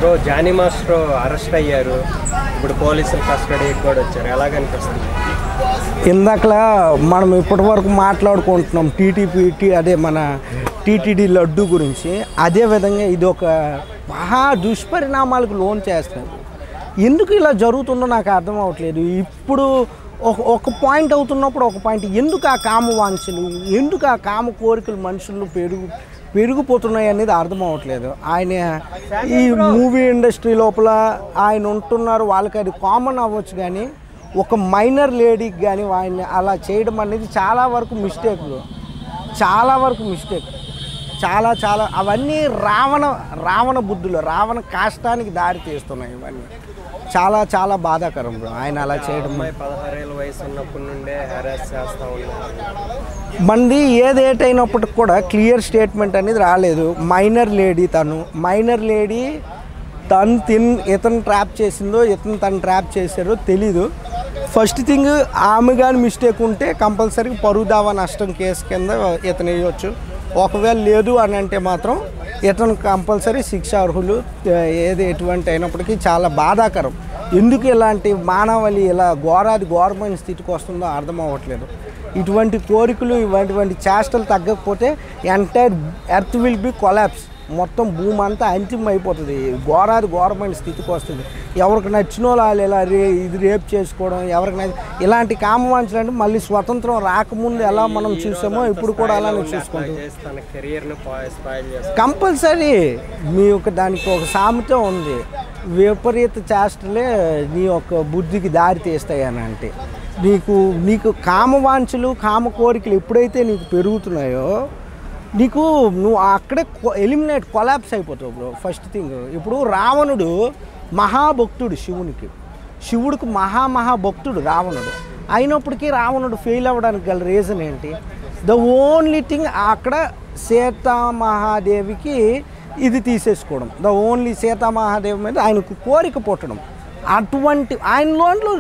Bro Johnny master arrest అయ్యారు. ఇప్పుడు పోలీసులు కస్టడీకి కూడా వచ్చారు. ఎలాగనిపిస్తుంది? ఇందాకలా మనం ఇప్పటివరకు మాట్లాడుకుంటున్నాం టీటీపీ అదే మన టీటీడీ లడ్డు గురించి. అదేవిధంగా ఇది ఒక మహా దుష్పరిణామాలకు లోన్ చేస్తుంది. ఎందుకు ఇలా జరుగుతుందో నాకు అర్థం అవ్వట్లేదు. ఇప్పుడు ఒక పాయింట్ అవుతున్నప్పుడు ఒక పాయింట్, ఎందుకు ఆ కామ వాంఛలు, ఎందుకు ఆ కామ కోరికలు మనుషుల్లో పెరిగిపోతున్నాయి అనేది అర్థం అవ్వట్లేదు. ఆయన ఈ మూవీ ఇండస్ట్రీ లోపల ఆయన ఉంటున్నారు, వాళ్ళకి అది కామన్ అవ్వచ్చు. కానీ ఒక మైనర్ లేడీకి కానీ ఆయన్ని అలా చేయడం అనేది చాలా వరకు మిస్టేక్, చాలా అవన్నీ రావణ బుద్ధులు, రావణ కాష్టానికి దారి తీస్తున్నాయి. ఇవన్నీ చాలా బాధాకరం బ్రో ఆయన అలా చేయడం. 16 ఏళ్ళ వయసు ఉన్నప్పటి నుండే హెరాస్ చేస్తూ ఉన్నారు. మంది ఏదేటైనప్పటికి కూడా క్లియర్ స్టేట్మెంట్ అనేది రాలేదు. మైనర్ లేడీ ఇతను ట్రాప్ చేసిందో తను ట్రాప్ చేశారో తెలీదు. ఫస్ట్ థింగ్, ఆమె కానీ మిస్టేక్ ఉంటే కంపల్సరీ పరువు దావా నష్టం కేసు కింద ఇతను వేయవచ్చు. ఒకవేళ లేదు అని అంటే మాత్రం ఇతను కంపల్సరీ శిక్ష అర్హులు. ఎటువంటి అయినప్పటికీ చాలా బాధాకరం. ఎందుకు ఇలాంటి మానవాళి ఇలా ఘోరమైన స్థితికి వస్తుందో అర్థం అవ్వట్లేదు. ఇటువంటి కోరికలు, ఇటువంటి చేష్టలు తగ్గకపోతే entire earth will be collapse. మొత్తం భూమి అంతా అంతిమం అయిపోతుంది. ఘోరమైన స్థితికి వస్తుంది. ఎవరికి నచ్చిన వాళ్ళు ఇలా ఇది రేప్ చేసుకోవడం, ఎవరికి ఇలాంటి కామవాంఛలు అంటే మళ్ళీ స్వతంత్రం రాకముందు ఎలా మనం చూసామో ఇప్పుడు కూడా అలానే చూసుకుంటాం. కంపల్సరీ మీ యొక్క దానికి ఒక సామెత ఉంది, విపరీత చేష్టలే నీ యొక్క బుద్ధికి దారి తీస్తాయని. అంటే నీకు కామవాంఛలు, కామ కోరికలు ఎప్పుడైతే నీకు పెరుగుతున్నాయో నువ్వు అక్కడే కొలాప్స్ అయిపోతావు బ్రో. ఫస్ట్ థింగ్, ఇప్పుడు రావణుడు మహాభక్తుడు శివుడికి మహాభక్తుడు రావణుడు. అయినప్పటికీ రావణుడు ఫెయిల్ అవ్వడానికి గల రీజన్ ఏంటి? ద ఓన్లీ థింగ్ అక్కడ సీతామహాదేవికి ఇది తీసేసుకోవడం. సీతామహాదేవి మీద ఆయనకు కోరిక పుట్టడం. అటువంటి ఆయన దాంట్లో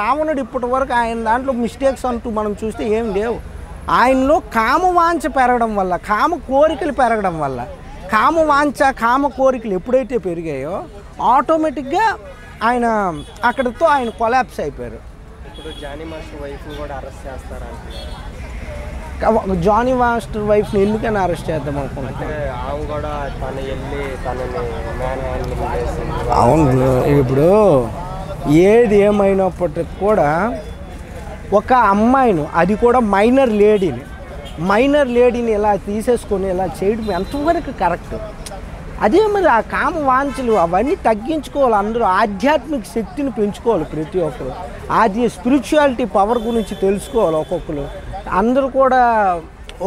రావణుడు ఇప్పటి వరకు ఆయన దాంట్లో మిస్టేక్స్ అంటూ మనం చూస్తే ఏం లేవు. ఆయనలో కామవాంఛ పెరగడం వల్ల, కామ కోరికలు పెరగడం వల్ల, కామ కోరికలు ఎప్పుడైతే పెరిగాయో ఆటోమేటిక్గా అక్కడితో ఆయన కొలాప్స్ అయిపోయారు. ఇప్పుడు జానీ మాస్టర్ వైఫ్ని కూడా అరెస్ట్ చేస్తారంటే జానీ మాస్టర్ వైఫ్ని ఎందుకని అరెస్ట్ చేద్దాం అనుకుంటున్నాను? ఆమె కూడా తను వెళ్ళి తనని అవును. ఇప్పుడు ఏది ఏమైనప్పటికి కూడా ఒక అమ్మాయిని, అది కూడా మైనర్ లేడీని ఇలా తీసేసుకొని ఇలా చేయడం ఎంతవరకు కరెక్ట్? అదే మరి ఆ కామ వాంఛలు అవన్నీ తగ్గించుకోవాలి. అందరూ ఆధ్యాత్మిక శక్తిని పెంచుకోవాలి. ప్రతి ఒక్కరు స్పిరిచువాలిటీ పవర్ గురించి తెలుసుకోవాలి. ఒక్కొక్కరు అందరూ కూడా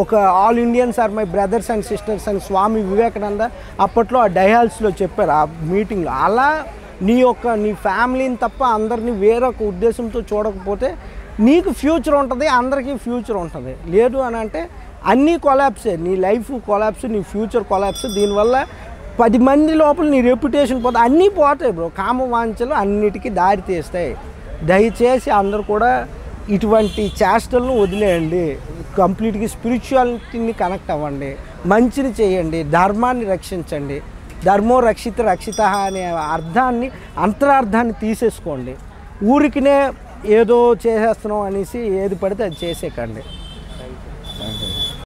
ఒక all Indians are my brothers and sisters అని స్వామి వివేకానంద అప్పట్లో ఆ డైహాల్స్లో చెప్పారు, ఆ మీటింగ్లో. అలా నీ ఫ్యామిలీని తప్ప అందరినీ వేరొక ఉద్దేశంతో చూడకపోతే నీకు ఫ్యూచర్ ఉంటుంది, అందరికీ ఫ్యూచర్ ఉంటుంది. లేదు అని అంటే అన్నీ కొలాప్సే, నీ లైఫ్ కొలాప్స్, నీ ఫ్యూచర్ కొలాప్స్. దీనివల్ల 10 మంది లోపల నీ రెప్యుటేషన్ పోతే అన్నీ పోతాయి బ్రో. కామవాంఛలు అన్నిటికీ దారి తీస్తాయి. దయచేసి అందరూ కూడా ఇటువంటి చేష్టలను వదిలేయండి. కంప్లీట్గా స్పిరిచువాలిటీని కనెక్ట్ అవ్వండి, మంచిని చేయండి, ధర్మాన్ని రక్షించండి. ధర్మో రక్షిత అనే అంతరార్థాన్ని తీసేసుకోండి. ఊరికినే ఏదో చేసేస్తున్నాం అనేసి ఏది పడితే అది చేసేకండి.